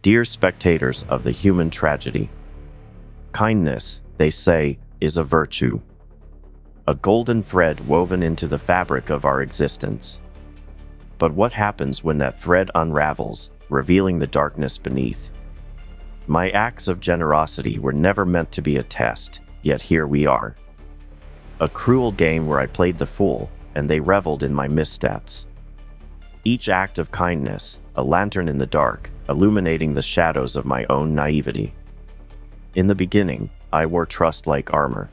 Dear spectators of the human tragedy, kindness, they say, is a virtue. A golden thread woven into the fabric of our existence. But what happens when that thread unravels, revealing the darkness beneath? My acts of generosity were never meant to be a test, yet here we are. A cruel game where I played the fool, and they reveled in my missteps. Each act of kindness, a lantern in the dark, illuminating the shadows of my own naivety. In the beginning, I wore trust like armor.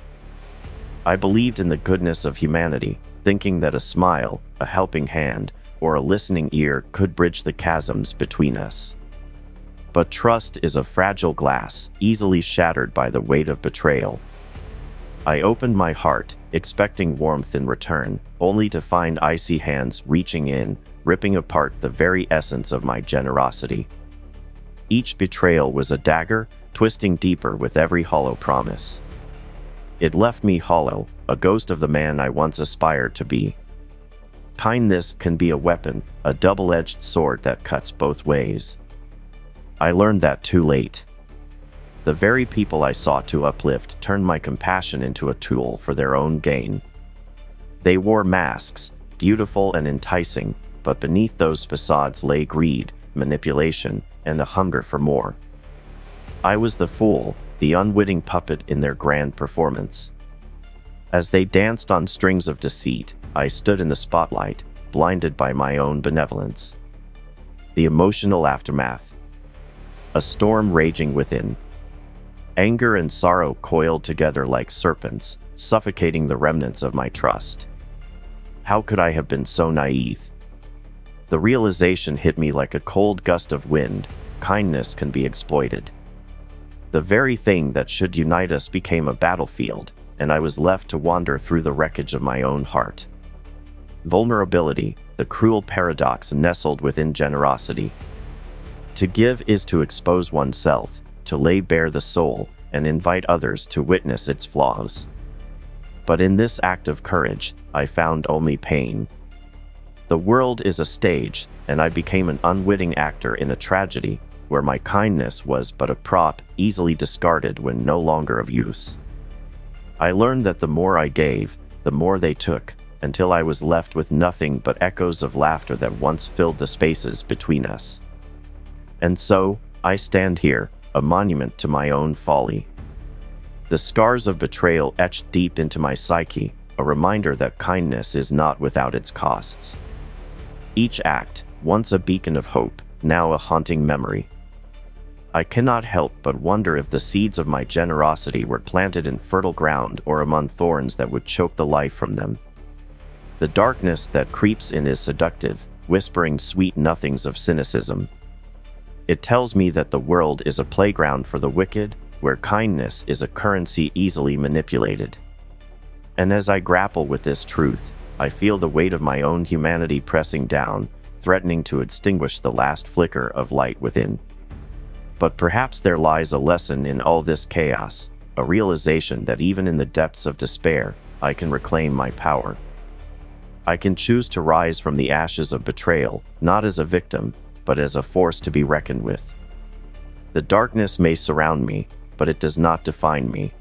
I believed in the goodness of humanity, thinking that a smile, a helping hand, or a listening ear could bridge the chasms between us. But trust is a fragile glass, easily shattered by the weight of betrayal. I opened my heart, expecting warmth in return, only to find icy hands reaching in, ripping apart the very essence of my generosity. Each betrayal was a dagger, twisting deeper with every hollow promise. It left me hollow, a ghost of the man I once aspired to be. Kindness can be a weapon, a double-edged sword that cuts both ways. I learned that too late. The very people I sought to uplift turned my compassion into a tool for their own gain. They wore masks, beautiful and enticing, but beneath those facades lay greed, manipulation, and a hunger for more. I was the fool, the unwitting puppet in their grand performance. As they danced on strings of deceit, I stood in the spotlight, blinded by my own benevolence. The emotional aftermath. A storm raging within. Anger and sorrow coiled together like serpents, suffocating the remnants of my trust. How could I have been so naive? The realization hit me like a cold gust of wind. Kindness can be exploited. The very thing that should unite us became a battlefield, and I was left to wander through the wreckage of my own heart. Vulnerability, the cruel paradox nestled within generosity. To give is to expose oneself, to lay bare the soul, and invite others to witness its flaws. But in this act of courage, I found only pain. The world is a stage, and I became an unwitting actor in a tragedy, where my kindness was but a prop, easily discarded when no longer of use. I learned that the more I gave, the more they took, until I was left with nothing but echoes of laughter that once filled the spaces between us. And so, I stand here, a monument to my own folly. The scars of betrayal etched deep into my psyche, a reminder that kindness is not without its costs. Each act, once a beacon of hope, now a haunting memory. I cannot help but wonder if the seeds of my generosity were planted in fertile ground or among thorns that would choke the life from them. The darkness that creeps in is seductive, whispering sweet nothings of cynicism. It tells me that the world is a playground for the wicked, where kindness is a currency easily manipulated. And as I grapple with this truth, I feel the weight of my own humanity pressing down, threatening to extinguish the last flicker of light within. But perhaps there lies a lesson in all this chaos, a realization that even in the depths of despair, I can reclaim my power. I can choose to rise from the ashes of betrayal, not as a victim, but as a force to be reckoned with. The darkness may surround me, but it does not define me.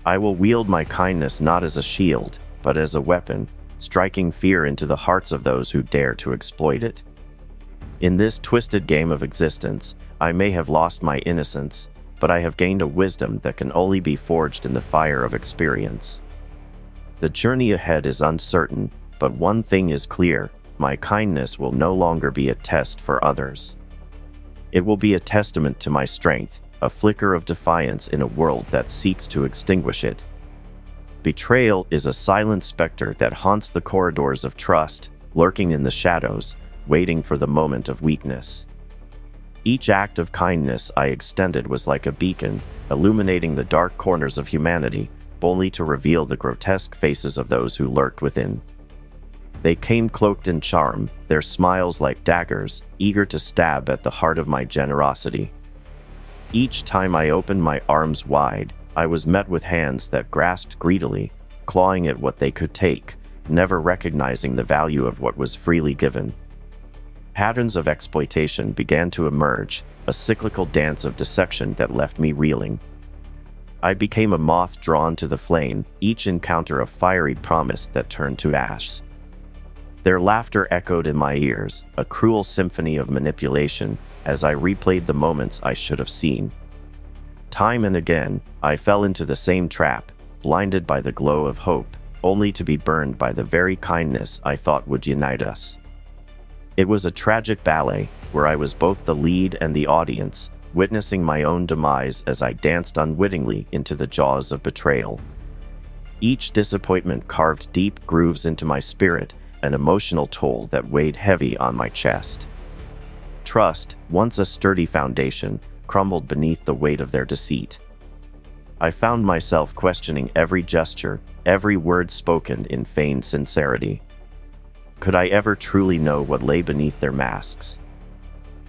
I will wield my kindness not as a shield, but as a weapon, striking fear into the hearts of those who dare to exploit it. In this twisted game of existence, I may have lost my innocence, but I have gained a wisdom that can only be forged in the fire of experience. The journey ahead is uncertain, but one thing is clear: my kindness will no longer be a test for others. It will be a testament to my strength, a flicker of defiance in a world that seeks to extinguish it. Betrayal is a silent specter that haunts the corridors of trust, lurking in the shadows, waiting for the moment of weakness. Each act of kindness I extended was like a beacon, illuminating the dark corners of humanity, only to reveal the grotesque faces of those who lurked within. They came cloaked in charm, their smiles like daggers, eager to stab at the heart of my generosity. Each time I opened my arms wide, I was met with hands that grasped greedily, clawing at what they could take, never recognizing the value of what was freely given. Patterns of exploitation began to emerge, a cyclical dance of dissection that left me reeling. I became a moth drawn to the flame, each encounter a fiery promise that turned to ash. Their laughter echoed in my ears, a cruel symphony of manipulation, as I replayed the moments I should have seen. Time and again, I fell into the same trap, blinded by the glow of hope, only to be burned by the very kindness I thought would unite us. It was a tragic ballet, where I was both the lead and the audience, witnessing my own demise as I danced unwittingly into the jaws of betrayal. Each disappointment carved deep grooves into my spirit, an emotional toll that weighed heavy on my chest. Trust, once a sturdy foundation, crumbled beneath the weight of their deceit. I found myself questioning every gesture, every word spoken in feigned sincerity. Could I ever truly know what lay beneath their masks?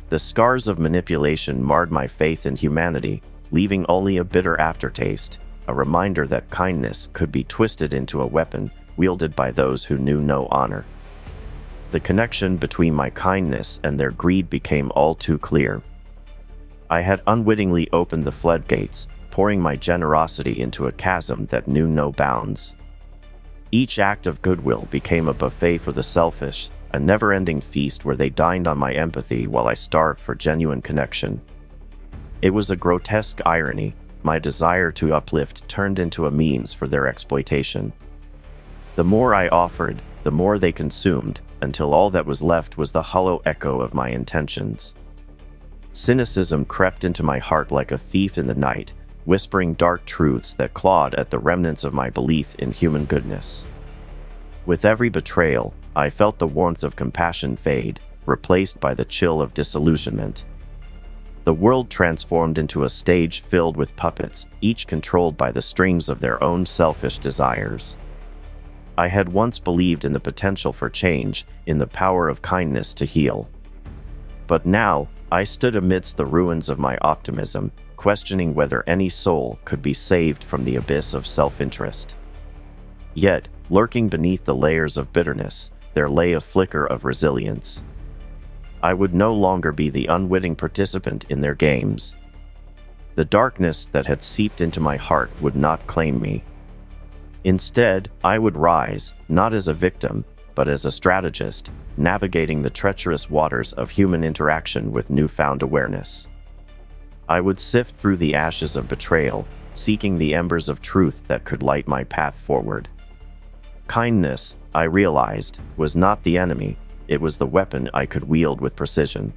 The scars of manipulation marred my faith in humanity, leaving only a bitter aftertaste, a reminder that kindness could be twisted into a weapon wielded by those who knew no honor. The connection between my kindness and their greed became all too clear. I had unwittingly opened the floodgates, pouring my generosity into a chasm that knew no bounds. Each act of goodwill became a buffet for the selfish, a never-ending feast where they dined on my empathy while I starved for genuine connection. It was a grotesque irony. My desire to uplift turned into a means for their exploitation. The more I offered, the more they consumed, until all that was left was the hollow echo of my intentions. Cynicism crept into my heart like a thief in the night, whispering dark truths that clawed at the remnants of my belief in human goodness. With every betrayal, I felt the warmth of compassion fade, replaced by the chill of disillusionment. The world transformed into a stage filled with puppets, each controlled by the strings of their own selfish desires. I had once believed in the potential for change, in the power of kindness to heal. But now, I stood amidst the ruins of my optimism, questioning whether any soul could be saved from the abyss of self-interest. Yet, lurking beneath the layers of bitterness, there lay a flicker of resilience. I would no longer be the unwitting participant in their games. The darkness that had seeped into my heart would not claim me. Instead, I would rise, not as a victim, but as a strategist, navigating the treacherous waters of human interaction with newfound awareness. I would sift through the ashes of betrayal, seeking the embers of truth that could light my path forward. Kindness, I realized, was not the enemy, it was the weapon I could wield with precision.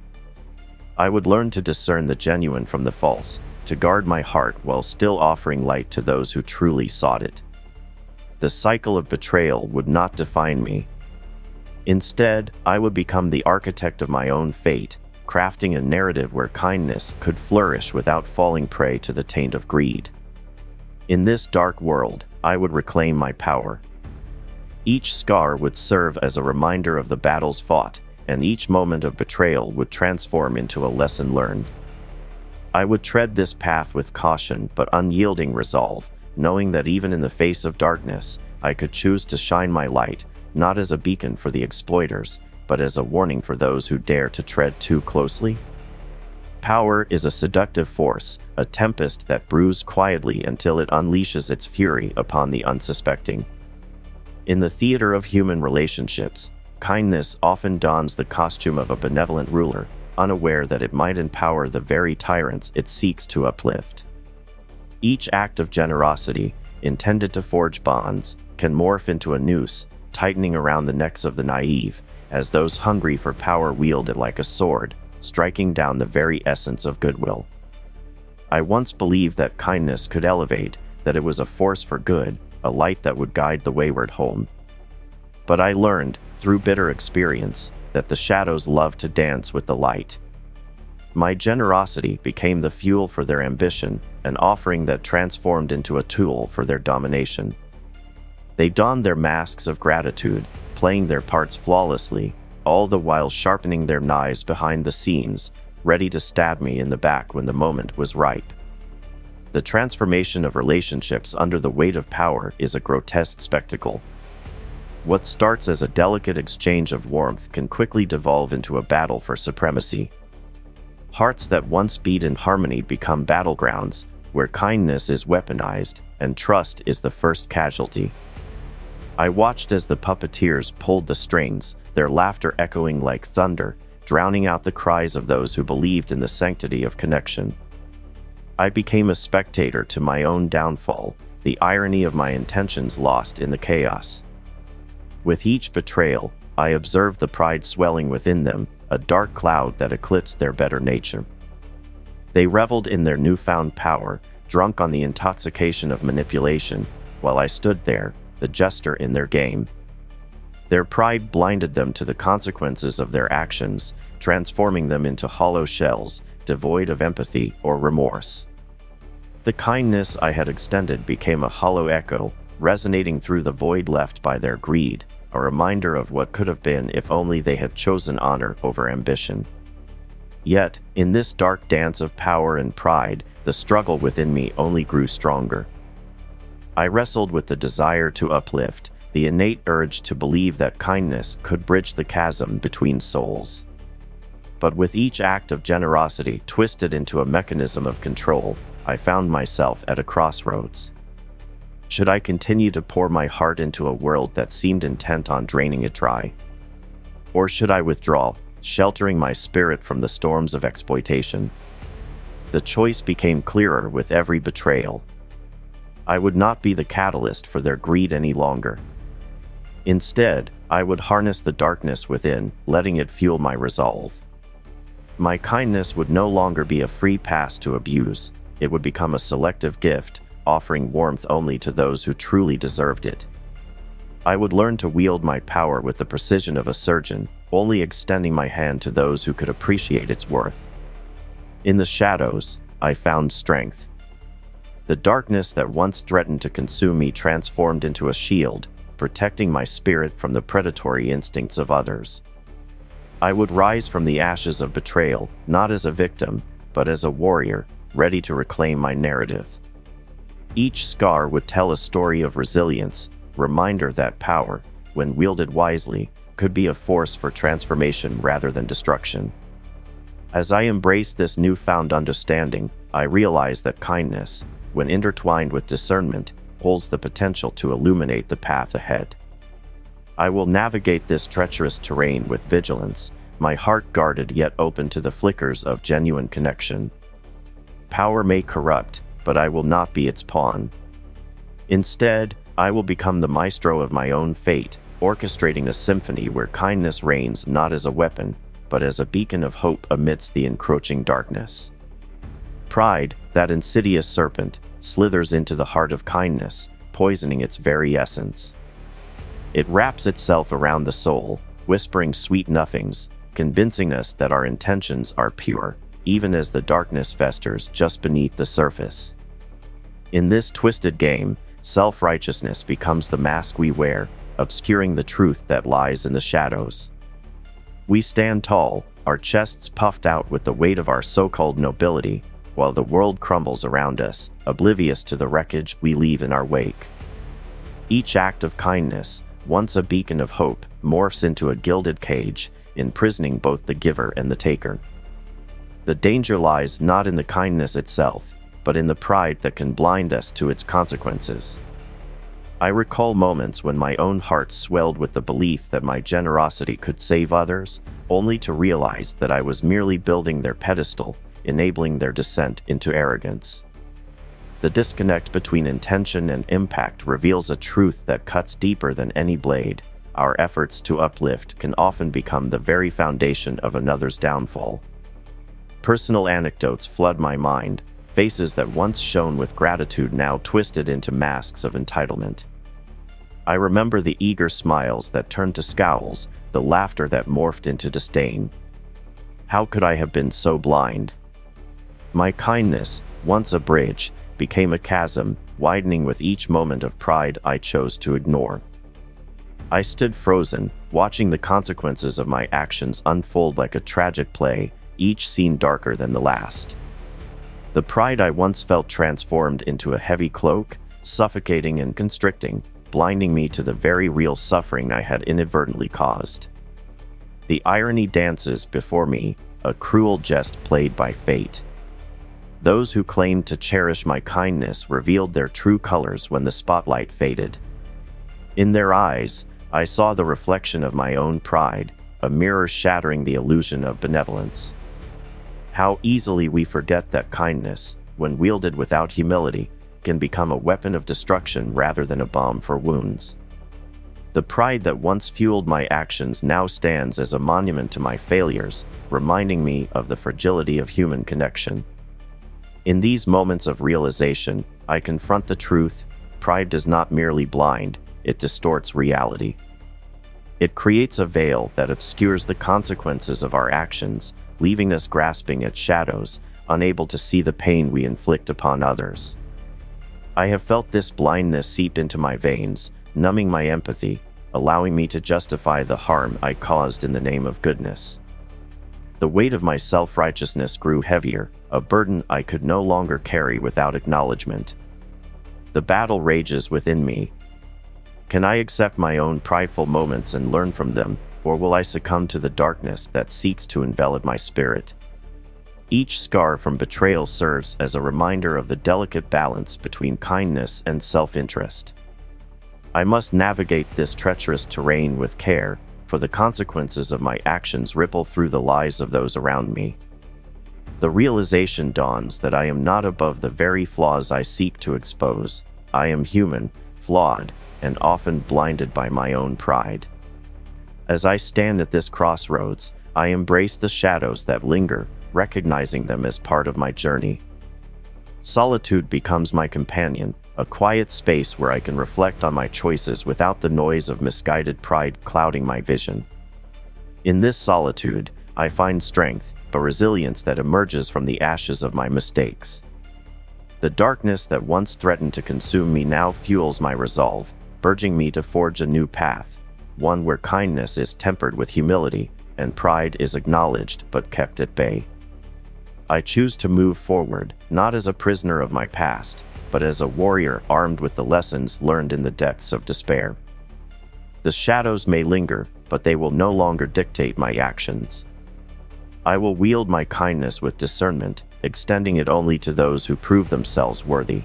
I would learn to discern the genuine from the false, to guard my heart while still offering light to those who truly sought it. The cycle of betrayal would not define me. Instead, I would become the architect of my own fate, crafting a narrative where kindness could flourish without falling prey to the taint of greed. In this dark world, I would reclaim my power. Each scar would serve as a reminder of the battles fought, and each moment of betrayal would transform into a lesson learned. I would tread this path with caution but unyielding resolve, knowing that even in the face of darkness, I could choose to shine my light, not as a beacon for the exploiters, but as a warning for those who dare to tread too closely. Power is a seductive force, a tempest that brews quietly until it unleashes its fury upon the unsuspecting. In the theater of human relationships, kindness often dons the costume of a benevolent ruler, unaware that it might empower the very tyrants it seeks to uplift. Each act of generosity, intended to forge bonds, can morph into a noose, tightening around the necks of the naive, as those hungry for power wield it like a sword, striking down the very essence of goodwill. I once believed that kindness could elevate, that it was a force for good, a light that would guide the wayward home. But I learned, through bitter experience, that the shadows love to dance with the light. My generosity became the fuel for their ambition, an offering that transformed into a tool for their domination. They donned their masks of gratitude, playing their parts flawlessly, all the while sharpening their knives behind the scenes, ready to stab me in the back when the moment was ripe. The transformation of relationships under the weight of power is a grotesque spectacle. What starts as a delicate exchange of warmth can quickly devolve into a battle for supremacy. Hearts that once beat in harmony become battlegrounds, where kindness is weaponized and trust is the first casualty. I watched as the puppeteers pulled the strings, their laughter echoing like thunder, drowning out the cries of those who believed in the sanctity of connection. I became a spectator to my own downfall, the irony of my intentions lost in the chaos. With each betrayal, I observed the pride swelling within them, a dark cloud that eclipsed their better nature. They reveled in their newfound power, drunk on the intoxication of manipulation, while I stood there, the jester in their game. Their pride blinded them to the consequences of their actions, transforming them into hollow shells, devoid of empathy or remorse. The kindness I had extended became a hollow echo, resonating through the void left by their greed, a reminder of what could have been if only they had chosen honor over ambition. Yet, in this dark dance of power and pride, the struggle within me only grew stronger. I wrestled with the desire to uplift, the innate urge to believe that kindness could bridge the chasm between souls. But with each act of generosity twisted into a mechanism of control, I found myself at a crossroads. Should I continue to pour my heart into a world that seemed intent on draining it dry? Or should I withdraw, sheltering my spirit from the storms of exploitation? The choice became clearer with every betrayal. I would not be the catalyst for their greed any longer. Instead, I would harness the darkness within, letting it fuel my resolve. My kindness would no longer be a free pass to abuse. It would become a selective gift, offering warmth only to those who truly deserved it. I would learn to wield my power with the precision of a surgeon, only extending my hand to those who could appreciate its worth. In the shadows, I found strength. The darkness that once threatened to consume me transformed into a shield, protecting my spirit from the predatory instincts of others. I would rise from the ashes of betrayal, not as a victim, but as a warrior, ready to reclaim my narrative. Each scar would tell a story of resilience, reminder that power, when wielded wisely, could be a force for transformation rather than destruction. As I embraced this newfound understanding, I realized that kindness, when intertwined with discernment, holds the potential to illuminate the path ahead. I will navigate this treacherous terrain with vigilance, my heart guarded yet open to the flickers of genuine connection. Power may corrupt, but I will not be its pawn. Instead, I will become the maestro of my own fate, orchestrating a symphony where kindness reigns not as a weapon, but as a beacon of hope amidst the encroaching darkness. Pride, that insidious serpent, slithers into the heart of kindness, poisoning its very essence. It wraps itself around the soul, whispering sweet nothings, convincing us that our intentions are pure, even as the darkness festers just beneath the surface. In this twisted game, self-righteousness becomes the mask we wear, obscuring the truth that lies in the shadows. We stand tall, our chests puffed out with the weight of our so-called nobility, while the world crumbles around us, oblivious to the wreckage we leave in our wake. Each act of kindness, once a beacon of hope, morphs into a gilded cage, imprisoning both the giver and the taker. The danger lies not in the kindness itself, but in the pride that can blind us to its consequences. I recall moments when my own heart swelled with the belief that my generosity could save others, only to realize that I was merely building their pedestal, enabling their descent into arrogance. The disconnect between intention and impact reveals a truth that cuts deeper than any blade. Our efforts to uplift can often become the very foundation of another's downfall. Personal anecdotes flood my mind, faces that once shone with gratitude now twisted into masks of entitlement. I remember the eager smiles that turned to scowls, the laughter that morphed into disdain. How could I have been so blind? My kindness, once a bridge, became a chasm, widening with each moment of pride I chose to ignore. I stood frozen, watching the consequences of my actions unfold like a tragic play, each scene darker than the last. The pride I once felt transformed into a heavy cloak, suffocating and constricting, blinding me to the very real suffering I had inadvertently caused. The irony dances before me, a cruel jest played by fate. Those who claimed to cherish my kindness revealed their true colors when the spotlight faded. In their eyes, I saw the reflection of my own pride, a mirror shattering the illusion of benevolence. How easily we forget that kindness, when wielded without humility, can become a weapon of destruction rather than a balm for wounds. The pride that once fueled my actions now stands as a monument to my failures, reminding me of the fragility of human connection. In these moments of realization, I confront the truth: pride does not merely blind, it distorts reality. It creates a veil that obscures the consequences of our actions, leaving us grasping at shadows, unable to see the pain we inflict upon others. I have felt this blindness seep into my veins, numbing my empathy, allowing me to justify the harm I caused in the name of goodness. The weight of my self-righteousness grew heavier, a burden I could no longer carry without acknowledgement. The battle rages within me. Can I accept my own prideful moments and learn from them, or will I succumb to the darkness that seeks to envelop my spirit? Each scar from betrayal serves as a reminder of the delicate balance between kindness and self-interest. I must navigate this treacherous terrain with care, for the consequences of my actions ripple through the lives of those around me. The realization dawns that I am not above the very flaws I seek to expose. I am human, flawed, and often blinded by my own pride. As I stand at this crossroads, I embrace the shadows that linger, recognizing them as part of my journey. Solitude becomes my companion, a quiet space where I can reflect on my choices without the noise of misguided pride clouding my vision. In this solitude, I find strength, a resilience that emerges from the ashes of my mistakes. The darkness that once threatened to consume me now fuels my resolve, urging me to forge a new path, one where kindness is tempered with humility, and pride is acknowledged but kept at bay. I choose to move forward, not as a prisoner of my past, but as a warrior armed with the lessons learned in the depths of despair. The shadows may linger, but they will no longer dictate my actions. I will wield my kindness with discernment, extending it only to those who prove themselves worthy.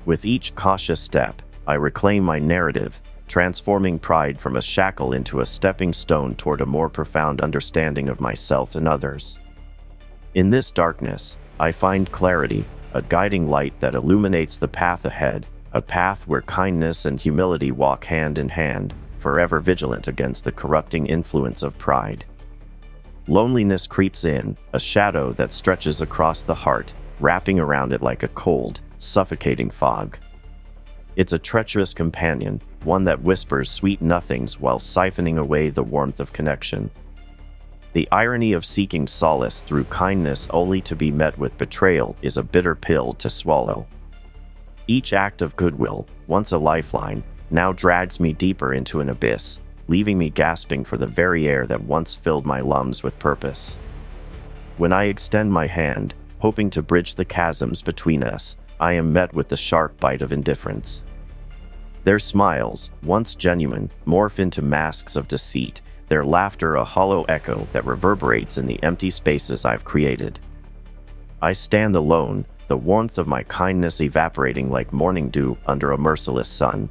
With each cautious step, I reclaim my narrative, transforming pride from a shackle into a stepping stone toward a more profound understanding of myself and others. In this darkness, I find clarity, a guiding light that illuminates the path ahead, a path where kindness and humility walk hand in hand, forever vigilant against the corrupting influence of pride. Loneliness creeps in, a shadow that stretches across the heart, wrapping around it like a cold, suffocating fog. It's a treacherous companion, one that whispers sweet nothings while siphoning away the warmth of connection. The irony of seeking solace through kindness only to be met with betrayal is a bitter pill to swallow. Each act of goodwill, once a lifeline, now drags me deeper into an abyss, leaving me gasping for the very air that once filled my lungs with purpose. When I extend my hand, hoping to bridge the chasms between us, I am met with the sharp bite of indifference. Their smiles, once genuine, morph into masks of deceit, their laughter a hollow echo that reverberates in the empty spaces I've created. I stand alone, the warmth of my kindness evaporating like morning dew under a merciless sun.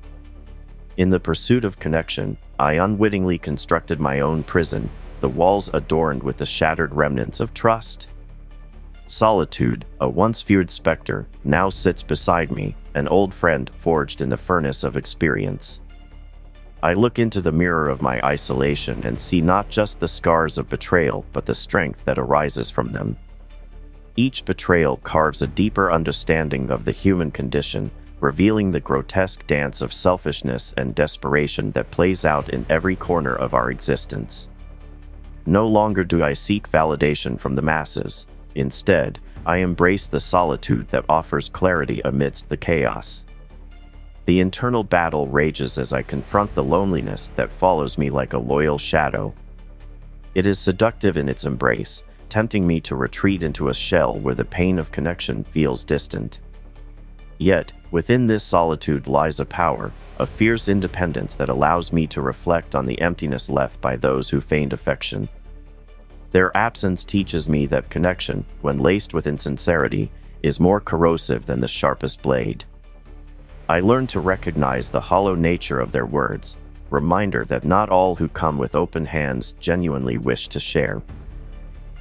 In the pursuit of connection, I unwittingly constructed my own prison, the walls adorned with the shattered remnants of trust. Solitude, a once feared specter, now sits beside me, an old friend forged in the furnace of experience. I look into the mirror of my isolation and see not just the scars of betrayal, but the strength that arises from them. Each betrayal carves a deeper understanding of the human condition, revealing the grotesque dance of selfishness and desperation that plays out in every corner of our existence. No longer do I seek validation from the masses. Instead, I embrace the solitude that offers clarity amidst the chaos. The internal battle rages as I confront the loneliness that follows me like a loyal shadow. It is seductive in its embrace, tempting me to retreat into a shell where the pain of connection feels distant. Yet, within this solitude lies a power, a fierce independence that allows me to reflect on the emptiness left by those who feigned affection. Their absence teaches me that connection, when laced with insincerity, is more corrosive than the sharpest blade. I learn to recognize the hollow nature of their words, reminder that not all who come with open hands genuinely wish to share.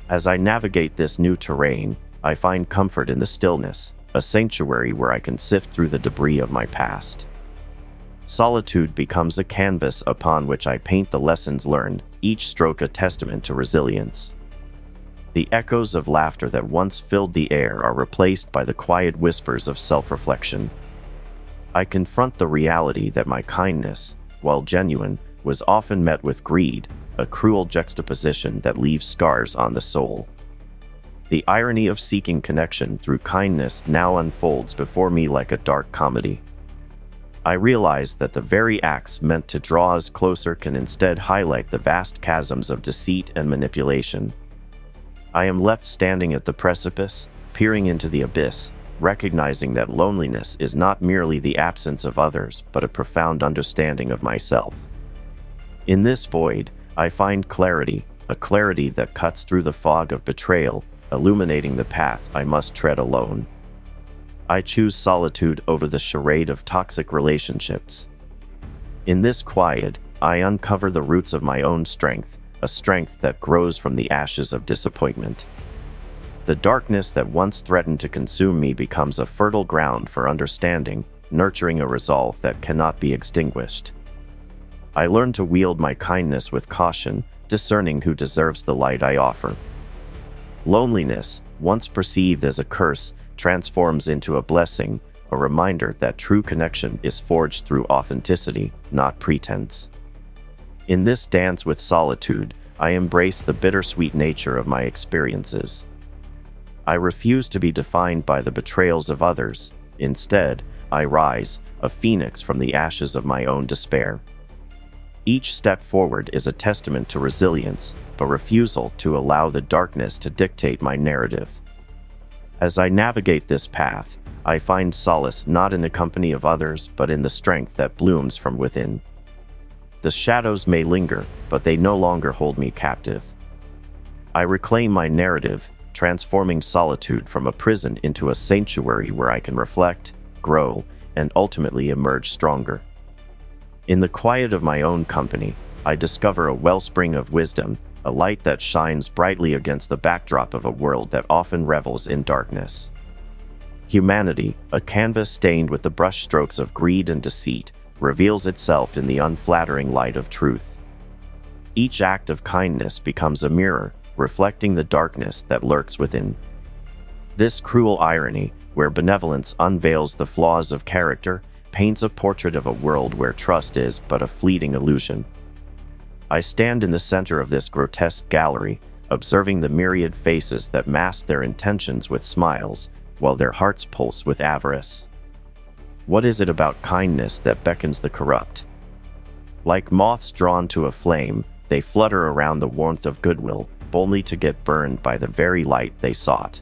As I navigate this new terrain, I find comfort in the stillness, a sanctuary where I can sift through the debris of my past. Solitude becomes a canvas upon which I paint the lessons learned, each stroke a testament to resilience. The echoes of laughter that once filled the air are replaced by the quiet whispers of self-reflection. I confront the reality that my kindness, while genuine, was often met with greed, a cruel juxtaposition that leaves scars on the soul. The irony of seeking connection through kindness now unfolds before me like a dark comedy. I realize that the very acts meant to draw us closer can instead highlight the vast chasms of deceit and manipulation. I am left standing at the precipice, peering into the abyss, recognizing that loneliness is not merely the absence of others but a profound understanding of myself. In this void, I find clarity, a clarity that cuts through the fog of betrayal, illuminating the path I must tread alone. I choose solitude over the charade of toxic relationships. In this quiet, I uncover the roots of my own strength, a strength that grows from the ashes of disappointment. The darkness that once threatened to consume me becomes a fertile ground for understanding, nurturing a resolve that cannot be extinguished. I learn to wield my kindness with caution, discerning who deserves the light I offer. Loneliness, once perceived as a curse, transforms into a blessing, a reminder that true connection is forged through authenticity, not pretense. In this dance with solitude, I embrace the bittersweet nature of my experiences. I refuse to be defined by the betrayals of others. Instead, I rise, a phoenix from the ashes of my own despair. Each step forward is a testament to resilience, a refusal to allow the darkness to dictate my narrative. As I navigate this path, I find solace not in the company of others but in the strength that blooms from within. The shadows may linger, but they no longer hold me captive. I reclaim my narrative, transforming solitude from a prison into a sanctuary where I can reflect, grow, and ultimately emerge stronger. In the quiet of my own company, I discover a wellspring of wisdom, a light that shines brightly against the backdrop of a world that often revels in darkness. Humanity, a canvas stained with the brushstrokes of greed and deceit, reveals itself in the unflattering light of truth. Each act of kindness becomes a mirror, reflecting the darkness that lurks within. This cruel irony, where benevolence unveils the flaws of character, paints a portrait of a world where trust is but a fleeting illusion. I stand in the center of this grotesque gallery, observing the myriad faces that mask their intentions with smiles, while their hearts pulse with avarice. What is it about kindness that beckons the corrupt? Like moths drawn to a flame, they flutter around the warmth of goodwill, only to get burned by the very light they sought.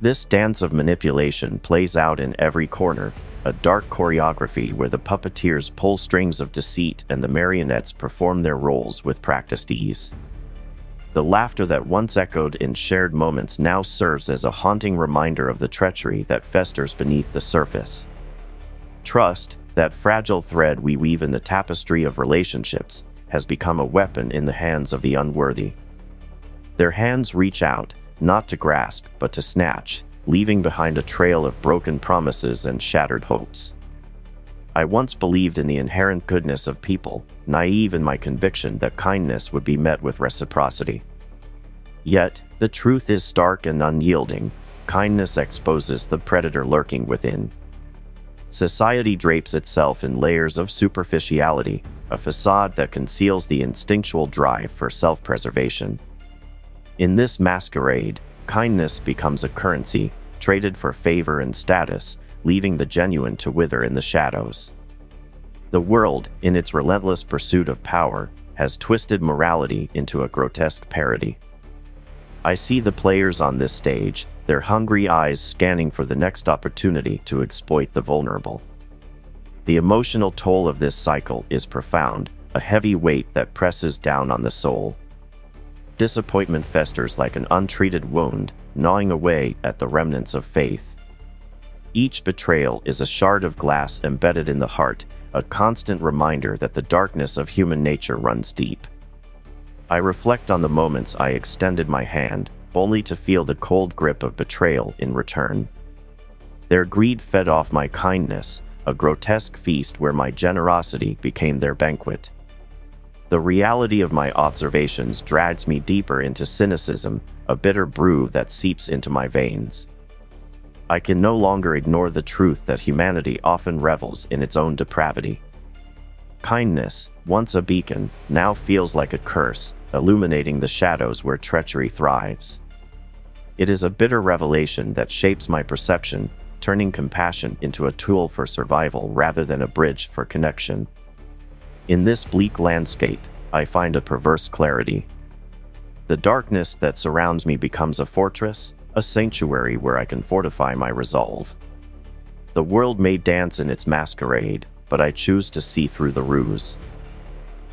This dance of manipulation plays out in every corner, a dark choreography where the puppeteers pull strings of deceit and the marionettes perform their roles with practiced ease. The laughter that once echoed in shared moments now serves as a haunting reminder of the treachery that festers beneath the surface. Trust, that fragile thread we weave in the tapestry of relationships, has become a weapon in the hands of the unworthy. Their hands reach out, not to grasp, but to snatch, leaving behind a trail of broken promises and shattered hopes. I once believed in the inherent goodness of people, naive in my conviction that kindness would be met with reciprocity. Yet, the truth is stark and unyielding. Kindness exposes the predator lurking within. Society drapes itself in layers of superficiality, a facade that conceals the instinctual drive for self-preservation. In this masquerade, kindness becomes a currency, traded for favor and status, leaving the genuine to wither in the shadows. The world, in its relentless pursuit of power, has twisted morality into a grotesque parody. I see the players on this stage, their hungry eyes scanning for the next opportunity to exploit the vulnerable. The emotional toll of this cycle is profound, a heavy weight that presses down on the soul. Disappointment festers like an untreated wound, gnawing away at the remnants of faith. Each betrayal is a shard of glass embedded in the heart, a constant reminder that the darkness of human nature runs deep. I reflect on the moments I extended my hand, only to feel the cold grip of betrayal in return. Their greed fed off my kindness, a grotesque feast where my generosity became their banquet. The reality of my observations drags me deeper into cynicism, a bitter brew that seeps into my veins. I can no longer ignore the truth that humanity often revels in its own depravity. Kindness, once a beacon, now feels like a curse, illuminating the shadows where treachery thrives. It is a bitter revelation that shapes my perception, turning compassion into a tool for survival rather than a bridge for connection. In this bleak landscape, I find a perverse clarity. The darkness that surrounds me becomes a fortress, a sanctuary where I can fortify my resolve. The world may dance in its masquerade, but I choose to see through the ruse.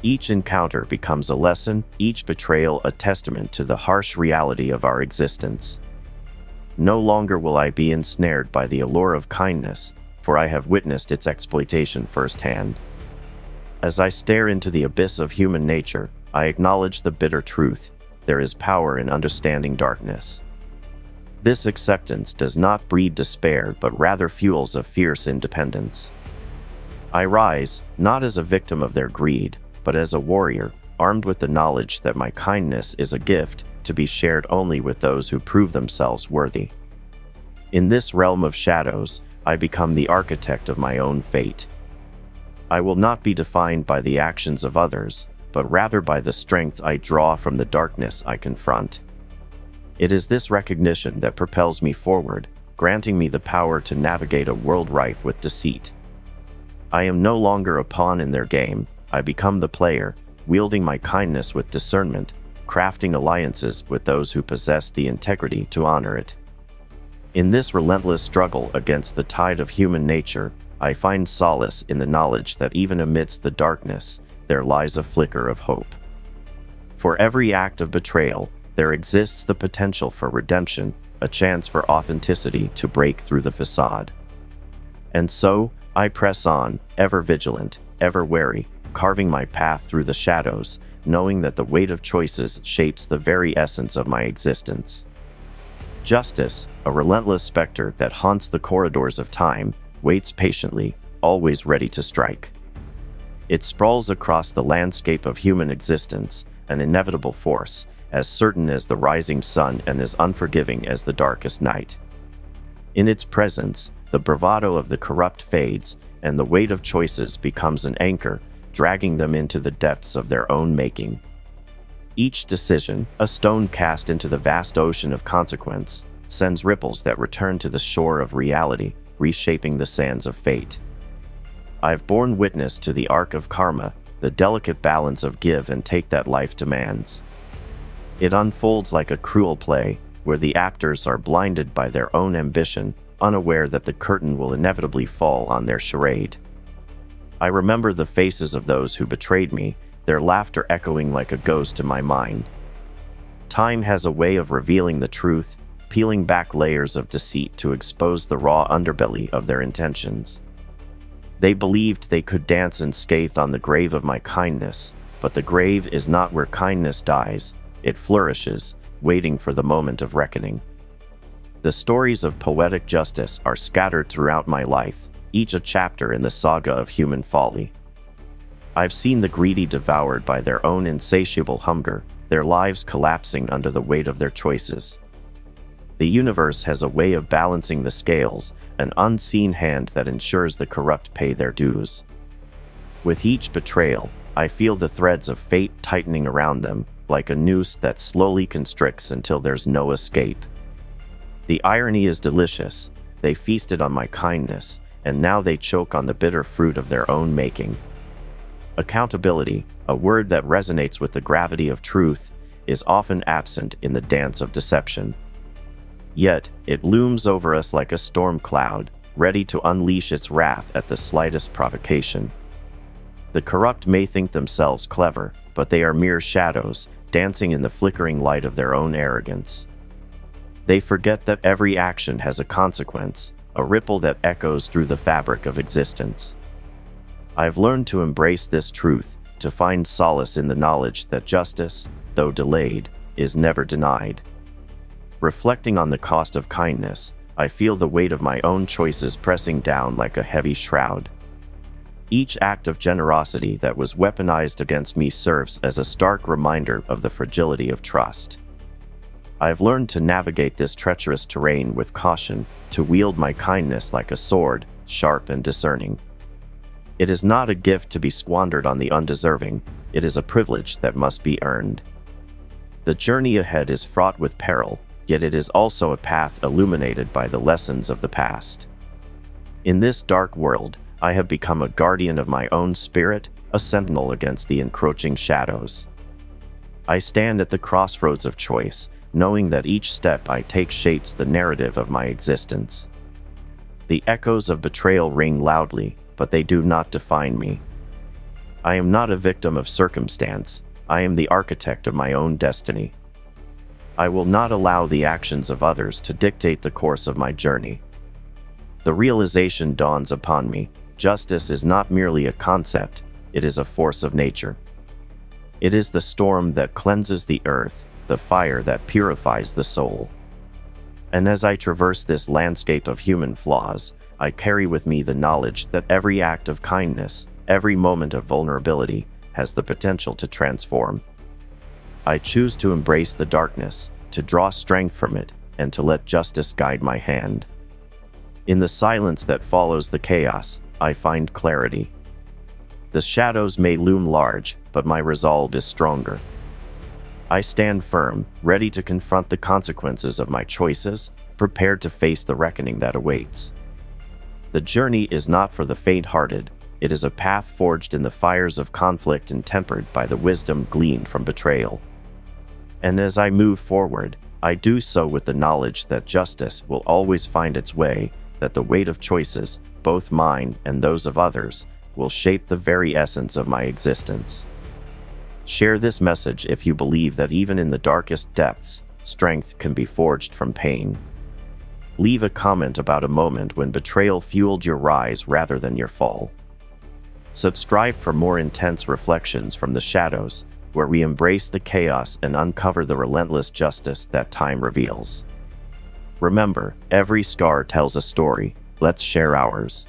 Each encounter becomes a lesson, each betrayal a testament to the harsh reality of our existence. No longer will I be ensnared by the allure of kindness, for I have witnessed its exploitation firsthand. As I stare into the abyss of human nature, I acknowledge the bitter truth: there is power in understanding darkness. This acceptance does not breed despair, but rather fuels a fierce independence. I rise, not as a victim of their greed, but as a warrior, armed with the knowledge that my kindness is a gift, to be shared only with those who prove themselves worthy. In this realm of shadows, I become the architect of my own fate. I will not be defined by the actions of others, but rather by the strength I draw from the darkness I confront. It is this recognition that propels me forward, granting me the power to navigate a world rife with deceit. I am no longer a pawn in their game. I become the player, wielding my kindness with discernment, crafting alliances with those who possess the integrity to honor it. In this relentless struggle against the tide of human nature, I find solace in the knowledge that even amidst the darkness, there lies a flicker of hope. For every act of betrayal, there exists the potential for redemption, a chance for authenticity to break through the facade. And so, I press on, ever vigilant, ever wary, carving my path through the shadows, knowing that the weight of choices shapes the very essence of my existence. Justice, a relentless specter that haunts the corridors of time, waits patiently, always ready to strike. It sprawls across the landscape of human existence, an inevitable force, as certain as the rising sun and as unforgiving as the darkest night. In its presence, the bravado of the corrupt fades, and the weight of choices becomes an anchor, dragging them into the depths of their own making. Each decision, a stone cast into the vast ocean of consequence, sends ripples that return to the shore of reality, reshaping the sands of fate. I've borne witness to the arc of karma, the delicate balance of give and take that life demands. It unfolds like a cruel play, where the actors are blinded by their own ambition, unaware that the curtain will inevitably fall on their charade. I remember the faces of those who betrayed me, their laughter echoing like a ghost in my mind. Time has a way of revealing the truth, peeling back layers of deceit to expose the raw underbelly of their intentions. They believed they could dance and scathe on the grave of my kindness, but the grave is not where kindness dies, it flourishes, waiting for the moment of reckoning. The stories of poetic justice are scattered throughout my life, each a chapter in the saga of human folly. I've seen the greedy devoured by their own insatiable hunger, their lives collapsing under the weight of their choices. The universe has a way of balancing the scales, an unseen hand that ensures the corrupt pay their dues. With each betrayal, I feel the threads of fate tightening around them, like a noose that slowly constricts until there's no escape. The irony is delicious. They feasted on my kindness, and now they choke on the bitter fruit of their own making. Accountability, a word that resonates with the gravity of truth, is often absent in the dance of deception. Yet, it looms over us like a storm cloud, ready to unleash its wrath at the slightest provocation. The corrupt may think themselves clever, but they are mere shadows, dancing in the flickering light of their own arrogance. They forget that every action has a consequence, a ripple that echoes through the fabric of existence. I've learned to embrace this truth, to find solace in the knowledge that justice, though delayed, is never denied. Reflecting on the cost of kindness, I feel the weight of my own choices pressing down like a heavy shroud. Each act of generosity that was weaponized against me serves as a stark reminder of the fragility of trust. I've learned to navigate this treacherous terrain with caution, to wield my kindness like a sword, sharp and discerning. It is not a gift to be squandered on the undeserving, it is a privilege that must be earned. The journey ahead is fraught with peril, yet it is also a path illuminated by the lessons of the past. In this dark world, I have become a guardian of my own spirit, a sentinel against the encroaching shadows. I stand at the crossroads of choice, knowing that each step I take shapes the narrative of my existence. The echoes of betrayal ring loudly, but they do not define me. I am not a victim of circumstance, I am the architect of my own destiny. I will not allow the actions of others to dictate the course of my journey. The realization dawns upon me: justice is not merely a concept, it is a force of nature. It is the storm that cleanses the earth, the fire that purifies the soul. And as I traverse this landscape of human flaws, I carry with me the knowledge that every act of kindness, every moment of vulnerability, has the potential to transform. I choose to embrace the darkness, to draw strength from it, and to let justice guide my hand. In the silence that follows the chaos, I find clarity. The shadows may loom large, but my resolve is stronger. I stand firm, ready to confront the consequences of my choices, prepared to face the reckoning that awaits. The journey is not for the faint-hearted, it is a path forged in the fires of conflict and tempered by the wisdom gleaned from betrayal. And as I move forward, I do so with the knowledge that justice will always find its way, that the weight of choices, both mine and those of others, will shape the very essence of my existence. Share this message if you believe that even in the darkest depths, strength can be forged from pain. Leave a comment about a moment when betrayal fueled your rise rather than your fall. Subscribe for more intense reflections from the shadows, where we embrace the chaos and uncover the relentless justice that time reveals. Remember, every scar tells a story. Let's share ours.